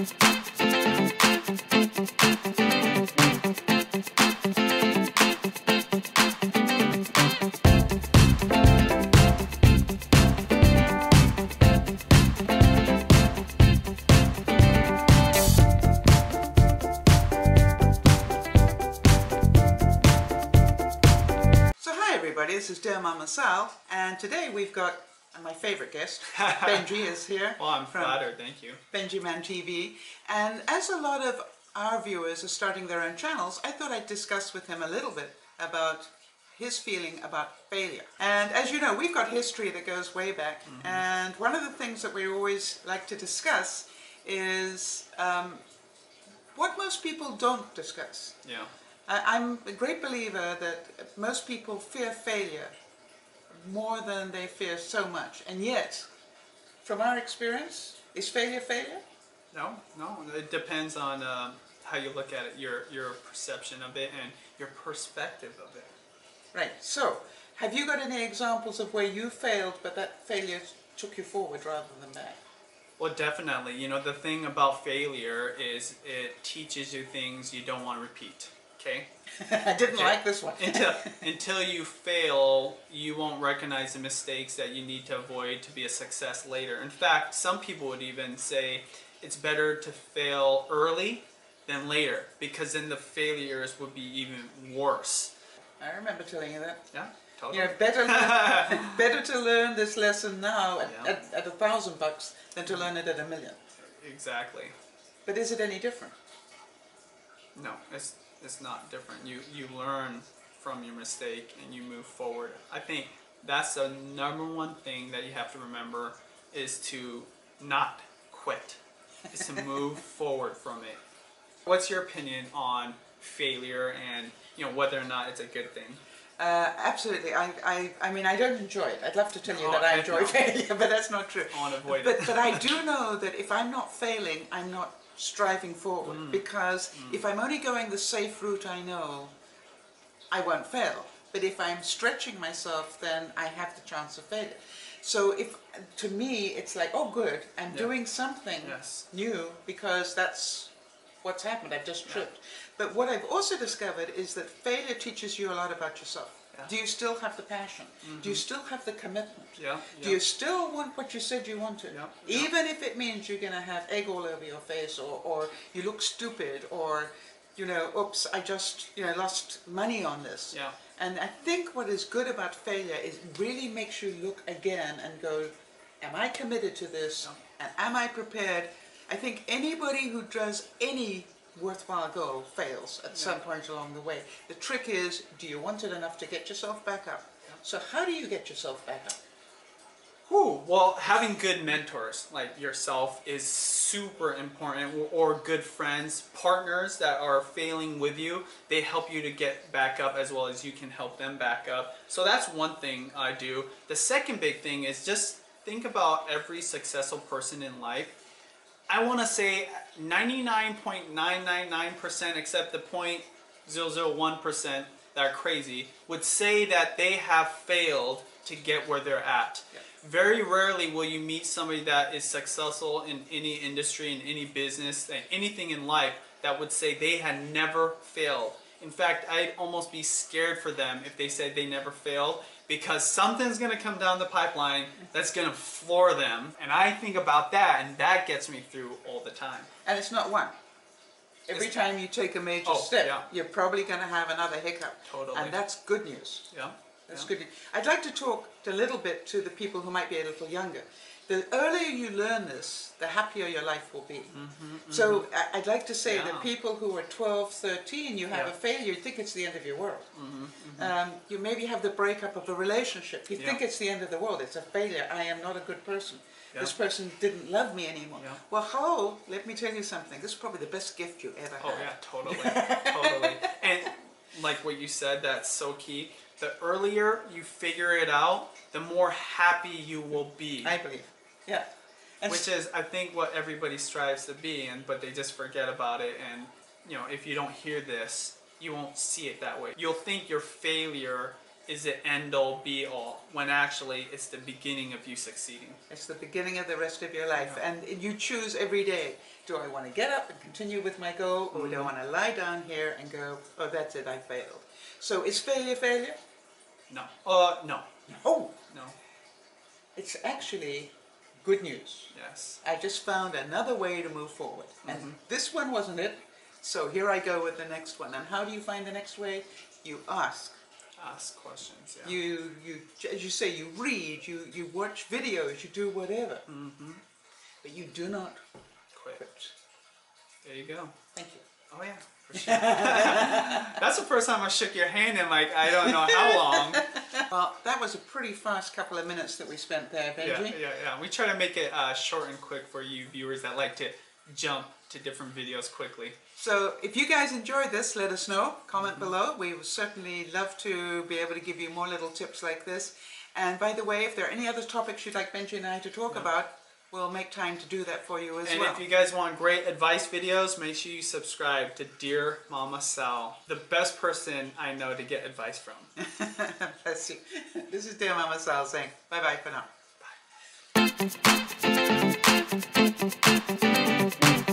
This is DearMamaSal, and today we've got my favorite guest, Benji is here. Well, I'm flattered, thank you. Benji Man TV, and as a lot of our viewers are starting their own channels, I thought I'd discuss with him a little bit about his feeling about failure. And as you know, we've got history that goes way back, and one of the things that we always like to discuss is what most people don't discuss. Yeah. I'm a great believer that most people fear failure more than they fear so much. And yet, from our experience, is failure failure? No. It depends on how you look at it, your perception of it, and your perspective of it. Right. So, have you got any examples of where you failed, but that failure took you forward rather than back? Well, definitely. You know, the thing about failure is it teaches you things you don't want to repeat. Okay. I didn't like this one. until you fail, you won't recognize the mistakes that you need to avoid to be a success later. In fact, some people would even say it's better to fail early than later, because then the failures would be even worse. I remember telling you that. Yeah, totally. You know, better to learn this lesson now at $1,000 than to learn it at $1 million. Exactly. But is it any different? No, it's not different. You learn from your mistake and you move forward. I think that's the #1 thing that you have to remember, is to not quit. Is to move forward from it. What's your opinion on failure and whether or not it's a good thing? Absolutely. I mean, I don't enjoy it. I'd love to tell you that I enjoy failure, but that's not true. I want to avoid it. But I do know that if I'm not failing, I'm not striving forward, because if I'm only going the safe route I know, I won't fail. But if I'm stretching myself, then I have the chance of failure. So to me, it's like, oh good, I'm doing something new, because that's what's happened. I've just tripped. But what I've also discovered is that failure teaches you a lot about yourself. Do you still have the passion? Do you still have the commitment? Do you still want what you said you wanted? Even if it means you're going to have egg all over your face, or you look stupid, or, oops, I just, lost money on this. And I think what is good about failure is it really makes you look again and go, am I committed to this? And am I prepared? I think anybody who does any worthwhile goal fails at some point along the way. The trick is, do you want it enough to get yourself back up? So how do you get yourself back up? Well, having good mentors like yourself is super important, or good friends, partners that are failing with you. They help you to get back up as well as you can help them back up. So that's one thing I do. The second big thing is just think about every successful person in life. I want to say 99.999%, except the 0.001% that are crazy, would say that they have failed to get where they're at. Very rarely will you meet somebody that is successful in any industry, in any business, anything in life, that would say they had never failed. In fact, I'd almost be scared for them if they said they never failed, because something's going to come down the pipeline that's going to floor them. And I think about that, and that gets me through all the time. And it's not one. Every time you take a major step, you're probably going to have another hiccup. Totally. And that's good news. That's good news. I'd like to talk a little bit to the people who might be a little younger. The earlier you learn this, the happier your life will be. So I'd like to say that people who are 12, 13, you have a failure, you think it's the end of your world. You maybe have the breakup of a relationship. You think it's the end of the world. It's a failure. I am not a good person. This person didn't love me anymore. Well, hello, let me tell you something. This is probably the best gift you ever had. Oh yeah, totally. Totally. And like what you said, that's so key. The earlier you figure it out, the more happy you will be. I believe. Yeah. Which is, I think, what everybody strives to be, but they just forget about it. And if you don't hear this, you won't see it that way. You'll think your failure is the end all be all, when actually it's the beginning of you succeeding. It's the beginning of the rest of your life, and you choose every day. Do I want to get up and continue with my goal, or do I want to lie down here and go, oh, that's it, I failed? So is failure failure? No. No. Oh, No. it's actually good news. Yes. I just found another way to move forward, and this one wasn't it. So here I go with the next one. And how do you find the next way? You ask. Ask questions, yeah. You as you say, you read, you watch videos, you do whatever. But you do not Quit. There you go. Thank you. Oh yeah, for sure. That's the first time I shook your hand in like, I don't know how long. Well, that was a pretty fast couple of minutes that we spent there, Benji. Yeah. We try to make it short and quick for you viewers that like to jump to different videos quickly. So if you guys enjoyed this, let us know. Comment below. We would certainly love to be able to give you more little tips like this. And by the way, if there are any other topics you'd like Benji and I to talk about, we'll make time to do that for you as well. And if you guys want great advice videos, make sure you subscribe to DearMamaSal, the best person I know to get advice from. Bless you. This is DearMamaSal saying bye-bye for now. Bye.